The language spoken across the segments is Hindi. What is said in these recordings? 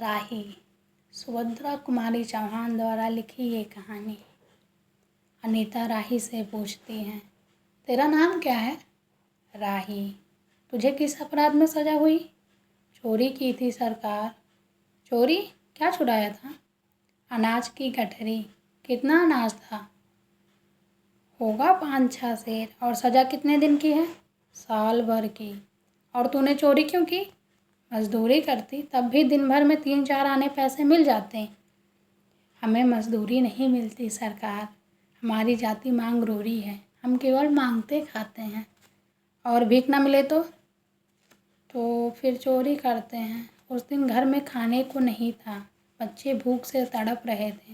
राही सुभद्रा कुमारी चौहान द्वारा लिखी ये कहानी। अनीता राही से पूछती हैं, तेरा नाम क्या है? राही, तुझे किस अपराध में सजा हुई? चोरी की थी सरकार। चोरी? क्या चुराया था? अनाज की गठरी। कितना अनाज था? होगा 5-6 सेर। और सजा कितने दिन की है? साल भर की। और तूने चोरी क्यों की? मजदूरी करती तब भी दिन भर में 3-4 आने पैसे मिल जाते। हमें मजदूरी नहीं मिलती सरकार, हमारी जाति मांगरोरी है, हम केवल मांगते खाते हैं। और भीख ना मिले तो फिर चोरी करते हैं। उस दिन घर में खाने को नहीं था, बच्चे भूख से तड़प रहे थे।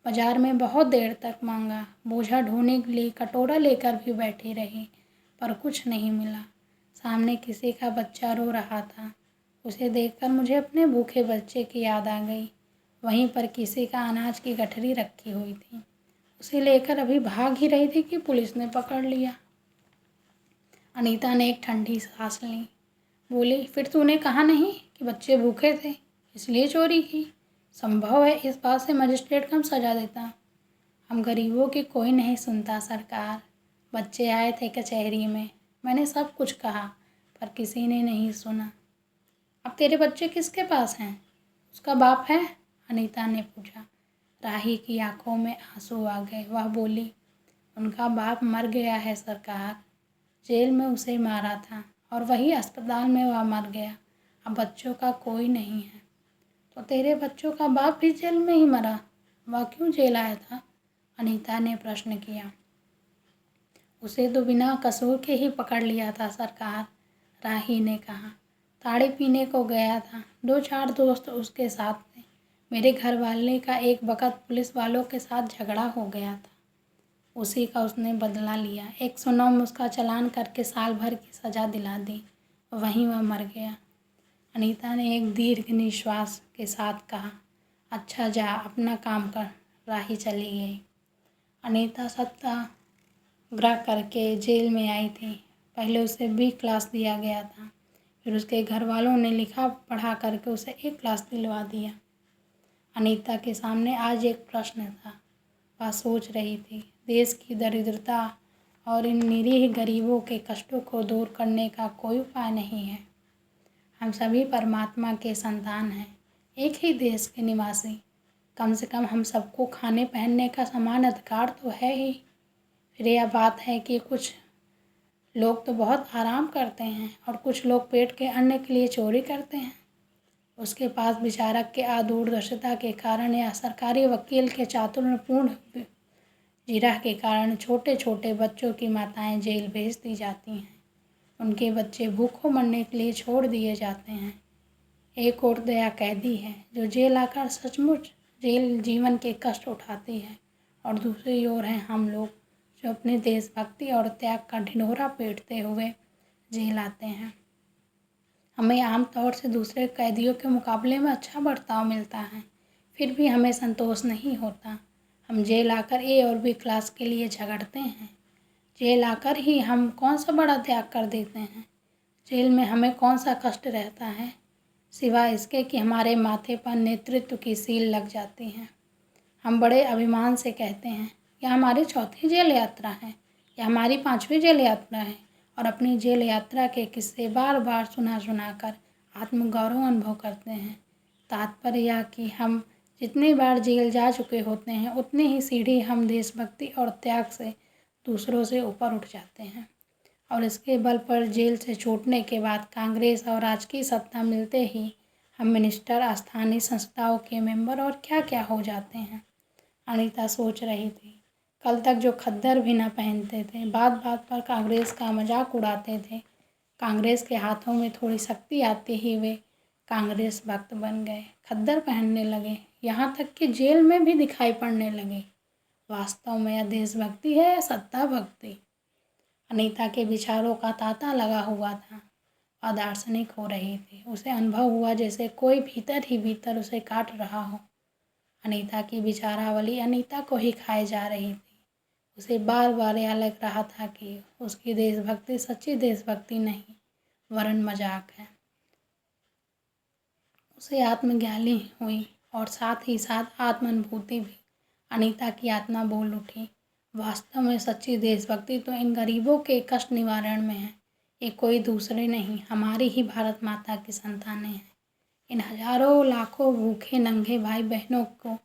बाजार में बहुत देर तक मांगा, बोझा ढोने के लिए कटोरा लेकर भी बैठी रही, पर कुछ नहीं मिला। सामने किसी का बच्चा रो रहा था, उसे देखकर मुझे अपने भूखे बच्चे की याद आ गई। वहीं पर किसी का अनाज की गठरी रखी हुई थी, उसे लेकर अभी भाग ही रही थी कि पुलिस ने पकड़ लिया। अनीता ने एक ठंडी सांस ली, बोली, फिर तूने कहा नहीं कि बच्चे भूखे थे इसलिए चोरी की? संभव है इस बात से मजिस्ट्रेट कम सजा देता। हम गरीबों की कोई नहीं सुनता सरकार। बच्चे आए थे कचहरी में, मैंने सब कुछ कहा, पर किसी ने नहीं सुना। अब तेरे बच्चे किसके पास हैं? उसका बाप है? अनीता ने पूछा। राही की आंखों में आंसू आ गए। वह बोली, उनका बाप मर गया है सरकार, जेल में उसे मारा था और वही अस्पताल में वह मर गया। अब बच्चों का कोई नहीं है। तो तेरे बच्चों का बाप भी जेल में ही मरा, वह क्यों जेल आया था? अनीता ने प्रश्न किया। उसे तो बिना कसूर के ही पकड़ लिया था सरकार, राही ने कहा। ताड़ी पीने को गया था, 2-4 दोस्त उसके साथ थे। मेरे घर वाले का एक वक्त पुलिस वालों के साथ झगड़ा हो गया था, उसी का उसने बदला लिया। 109 में उसका चालान करके साल भर की सज़ा दिला दी, वहीं वह मर गया। अनीता ने एक दीर्घ निश्वास के साथ कहा, अच्छा जा अपना काम कर। राही चली गई। अनीता सत्याग्रह करके जेल में आई थी। पहले उसे B क्लास दिया गया था, फिर उसके घर वालों ने लिखा पढ़ा करके उसे A क्लास दिलवा दिया। अनीता के सामने आज एक प्रश्न था। वह सोच रही थी, देश की दरिद्रता और इन निरीह गरीबों के कष्टों को दूर करने का कोई उपाय नहीं है। हम सभी परमात्मा के संतान हैं, एक ही देश के निवासी। कम से कम हम सबको खाने पहनने का समान अधिकार तो है ही। फिर यह बात है कि कुछ लोग तो बहुत आराम करते हैं और कुछ लोग पेट के अन्न के लिए चोरी करते हैं। उसके पास विचारक के अदूरदर्शिता के कारण या सरकारी वकील के चातुर्यपूर्ण जिरह के कारण छोटे छोटे बच्चों की माताएं जेल भेज दी जाती हैं। उनके बच्चे भूखों मरने के लिए छोड़ दिए जाते हैं। एक और दया कैदी है जो जेल आकर सचमुच जेल जीवन के कष्ट उठाती है, और दूसरी ओर हैं हम लोग जो अपने देशभक्ति और त्याग का ढिंढोरा पीटते हुए जेल आते हैं। हमें आमतौर से दूसरे कैदियों के मुकाबले में अच्छा बर्ताव मिलता है, फिर भी हमें संतोष नहीं होता। हम जेल आकर A और B क्लास के लिए झगड़ते हैं। जेल आकर ही हम कौन सा बड़ा त्याग कर देते हैं? जेल में हमें कौन सा कष्ट रहता है, सिवाय इसके कि हमारे माथे पर नेतृत्व की सील लग जाती है। हम बड़े अभिमान से कहते हैं, यह हमारी 4थी जेल यात्रा है, यह हमारी 5वीं जेल यात्रा है, और अपनी जेल यात्रा के किस्से बार बार सुना कर आत्मगौरव अनुभव करते हैं। तात्पर्य यह कि हम जितनी बार जेल जा चुके होते हैं, उतनी ही सीढ़ी हम देशभक्ति और त्याग से दूसरों से ऊपर उठ जाते हैं, और इसके बल पर जेल से छूटने के बाद कांग्रेस और राजकीय सत्ता मिलते ही हम मिनिस्टर, स्थानीय संस्थाओं के मेंबर और क्या क्या हो जाते हैं। अनीता सोच रही थी, कल तक जो खद्दर भी न पहनते थे, बात बात पर कांग्रेस का मजाक उड़ाते थे, कांग्रेस के हाथों में थोड़ी शक्ति आते ही वे कांग्रेस भक्त बन गए, खद्दर पहनने लगे, यहाँ तक कि जेल में भी दिखाई पड़ने लगे। वास्तव में यह देशभक्ति है या सत्ता भक्ति? अनीता के विचारों का तांता लगा हुआ था, वह दार्शनिक हो रही थी। उसे अनुभव हुआ जैसे कोई भीतर ही भीतर उसे काट रहा हो। अनीता की विचारावली अनीता को ही खाए जा रही थी। उसे बार बार यह लग रहा था कि उसकी देशभक्ति सच्ची देशभक्ति नहीं, वरन मजाक है। उसे आत्मज्ञानी हुई और साथ ही साथ आत्मानुभूति भी। अनीता की आत्मा बोल उठी, वास्तव में सच्ची देशभक्ति तो इन गरीबों के कष्ट निवारण में है। ये कोई दूसरे नहीं, हमारी ही भारत माता की संतानें हैं। इन हजारों लाखों भूखे नंगे भाई बहनों को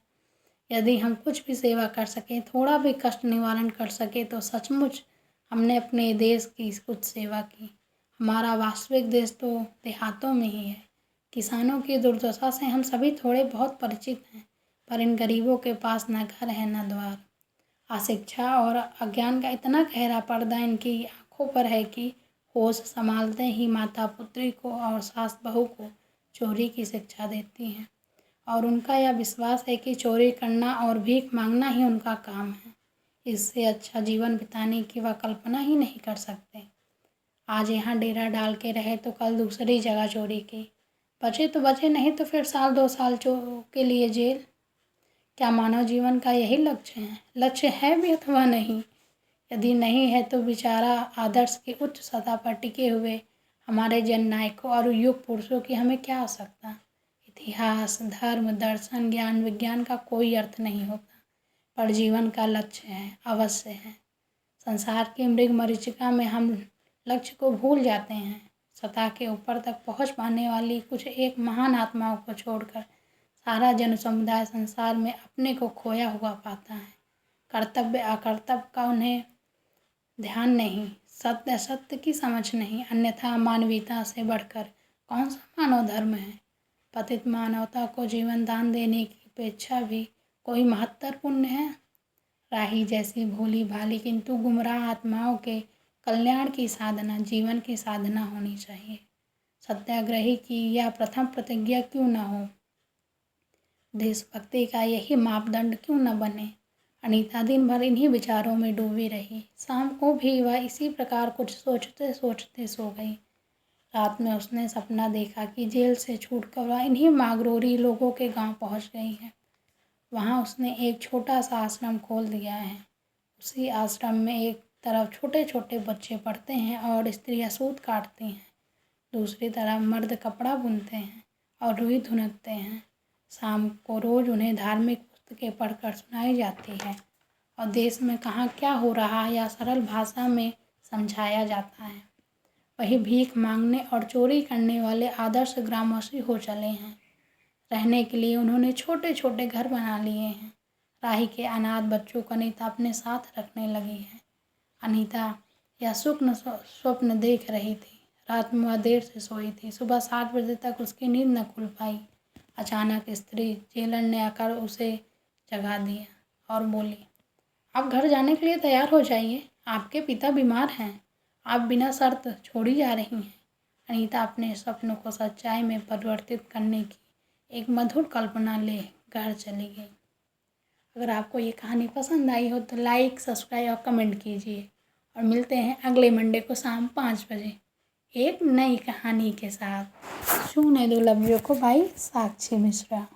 यदि हम कुछ भी सेवा कर सकें, थोड़ा भी कष्ट निवारण कर सके, तो सचमुच हमने अपने देश की कुछ सेवा की। हमारा वास्तविक देश तो देहातों में ही है। किसानों की दुर्दशा से हम सभी थोड़े बहुत परिचित हैं, पर इन गरीबों के पास न घर है न द्वार। अशिक्षा और अज्ञान का इतना गहरा पर्दा इनकी आंखों पर है कि होश संभालते ही माता पुत्री को और सास बहू को चोरी की शिक्षा देती हैं। और उनका यह विश्वास है कि चोरी करना और भीख मांगना ही उनका काम है। इससे अच्छा जीवन बिताने की वह कल्पना ही नहीं कर सकते। आज यहाँ डेरा डाल के रहे तो कल दूसरी जगह चोरी की, बचे तो बचे, नहीं तो फिर 1-2 साल के लिए जेल। क्या मानव जीवन का यही लक्ष्य है? लक्ष्य है भी अथवा नहीं? यदि नहीं है तो बेचारा आदर्श की उच्च सतह पर टिके हुए हमारे जननायकों और युग पुरुषों की हमें क्या आवश्यकता? इतिहास, धर्म, दर्शन, ज्ञान, विज्ञान का कोई अर्थ नहीं होता, पर जीवन का लक्ष्य है, अवश्य है। संसार की मृग मरीचिका में हम लक्ष्य को भूल जाते हैं। सतह के ऊपर तक पहुंच पाने वाली कुछ एक महान आत्माओं को छोड़कर सारा जन समुदाय संसार में अपने को खोया हुआ पाता है। कर्तव्य अकर्तव्य का उन्हें ध्यान नहीं, सत्य असत्य की समझ नहीं, अन्यथा मानवीयता से बढ़कर कौन सा मानव धर्म है? पतित मानवता को जीवन दान देने की अपेक्षा भी कोई महत्तर पुण्य है? राही जैसी भोली भाली किंतु गुमराह आत्माओं के कल्याण की साधना जीवन की साधना होनी चाहिए। सत्याग्रही की यह प्रथम प्रतिज्ञा क्यों न हो? देशभक्ति का यही मापदंड क्यों न बने? अनीता दिन भर इन्हीं विचारों में डूबी रही। शाम को भी वह इसी प्रकार कुछ सोचते सोचते सो गई। रात में उसने सपना देखा कि जेल से छूटकर वह इन्हीं मागरोरी लोगों के गांव पहुंच गई है। वहां उसने एक छोटा सा आश्रम खोल दिया है। उसी आश्रम में एक तरफ छोटे छोटे बच्चे पढ़ते हैं और स्त्रियां सूत काटती हैं, दूसरी तरफ मर्द कपड़ा बुनते हैं और रुई धुनकते हैं। शाम को रोज़ उन्हें धार्मिक पुस्तकें पढ़कर सुनाई जाती है और देश में कहाँ क्या हो रहा है या सरल भाषा में समझाया जाता है। वही भीख मांगने और चोरी करने वाले आदर्श ग्रामवासी हो चले हैं। रहने के लिए उन्होंने छोटे छोटे घर बना लिए हैं। राही के अनाथ बच्चों को अनीता अपने साथ रखने लगी है। अनीता यह स्वप्न देख रही थी। रात में वह देर से सोई थी। सुबह 7 बजे तक उसकी नींद न खुल पाई। अचानक स्त्री जेलर ने आकर उसे जगा दिया और बोली, आप घर जाने के लिए तैयार हो जाइए, आपके पिता बीमार हैं, आप बिना शर्त छोड़ी जा रही हैं। अनीता अपने सपनों को सच्चाई में परिवर्तित करने की एक मधुर कल्पना ले घर चली गई। अगर आपको ये कहानी पसंद आई हो तो लाइक, सब्सक्राइब और कमेंट कीजिए और मिलते हैं अगले मंडे को शाम 5 बजे एक नई कहानी के साथ। सुने दो लफ्ज़ों को भाई साक्षी मिश्रा।